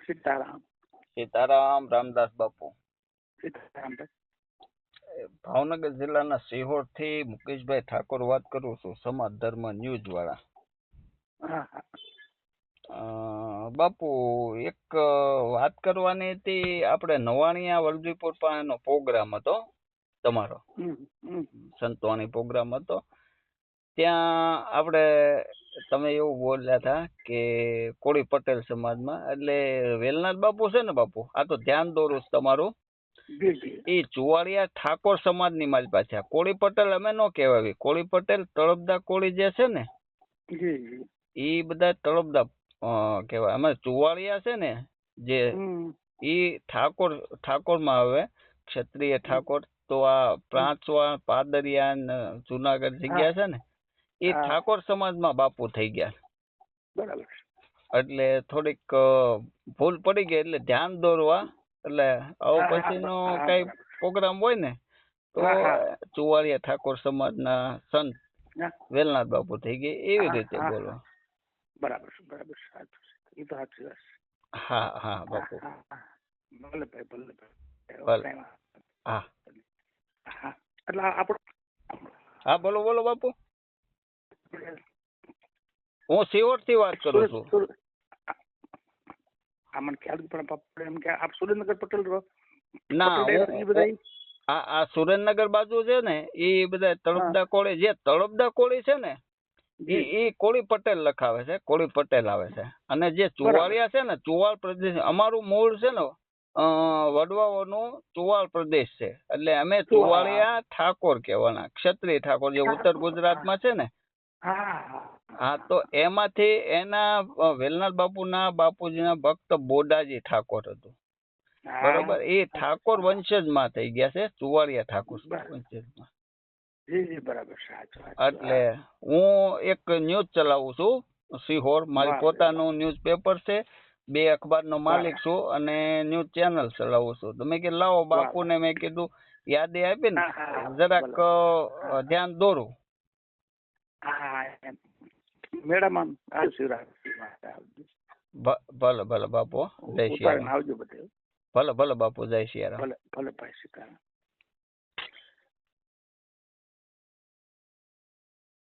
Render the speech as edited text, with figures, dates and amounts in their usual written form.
સીતારામ. સીતારામ રામદાસ બાપુ. સીતારામ ભાઈ. ભાવનગર જિલ્લાના સિહોર થી મુકેશભાઈ ઠાકોર વાત કરું છું, સમાજ ધર્મ ન્યૂઝ વાળા. હા હા. બાપુ એક વાત કરવાની હતી. આપણે નવાણિયા વલભીપુર પાસેનો પ્રોગ્રામ હતો તમારો, સંતવાણી પ્રોગ્રામ હતો. ત્યાં આપણે તમે એવું બોલ્યા હતા કે કોળી પટેલ સમાજમાં, એટલે વેલનાથ બાપુ છે ને બાપુ, આ તો ધ્યાન દોરું છું તમારું, એ ચુવાડિયા ઠાકોર સમાજ ની મારી પાસે. કોળી પટેલ અમે નો કહેવાય. કોળી પટેલ તળપદા કોળી જે છે ને એ બધા તળપદા કહેવાય. અમે ચુવાડિયા છે ને જે એ ઠાકોર માં આવે, ક્ષત્રિય ઠાકોર. તો આ પ્રાંચવા પાદરિયા જુનાગઢ જગ્યા છે ને એ ઠાકોર સમાજમાં બાપુ થઈ ગયા. બરાબર. એટલે થોડીક ભૂલ પડી ગઈ, એટલે ધ્યાન દોરવા. એટલે આવો પછીનો કઈ પ્રોગ્રામ હોય ને તો ચુવાડિયા ઠાકોર સમાજના સંત વેલનાથ બાપુ થઈ ગઈ, એવી રીતે બોલો. બરાબર બરાબર. એ તો સાચી વાત. હા હા બાપુ. ભલે ભાઈ ભલે ભલે. હા હા. એટલે આપણું. હા બોલો બોલો બાપુ. હું સિહોર થી વાત કરું છું. મને ખ્યાલ પણ એમ કે આપ સુરેન્દ્રનગર પટેલ રહો? ના, આ સુરેન્દ્રનગર બાજુ છે ને એ બધા તળપદા કોળી, જે તળપદા કોળી છે ને એ કોળી પટેલ લખાવે છે, કોળી પટેલ આવે છે. અને જે ચુવાડિયા છે ને, ચુવાડ પ્રદેશ, અમારું મૂળ છે ને વડવાઓનું ચુવાડ પ્રદેશ છે. એટલે અમે ચુવાડિયા ઠાકોર કહેવાના, ક્ષત્રિય ઠાકોર, જે ઉત્તર ગુજરાતમાં છે ને. હા, તો એમાંથી એના વેલનાથ બાપુના બાપુજીના ભક્ત બોડાજી ઠાકોર હતું. બરોબર. એ ઠાકોર વંશજ માં થઈ ગયા છે, ચુવાડિયા ઠાકોર વંશજમાં. એટલે હું એક ન્યૂઝ ચલાવું છું સિહોર. મારી પોતાનું ન્યૂઝ પેપર છે, 2 અખબાર નો માલિક છું અને ન્યૂઝ ચેનલ ચલાવું છું. તો મેં કીધું લાવો બાપુ ને મેં કીધું યાદી આપી ને જરાક ધ્યાન દોરું. ભલે ભલે બાપુ, જય સિયારામ. ભલે ભલે બાપુ, જય સિયારામ. ભલે ભાઈ સીતારામ.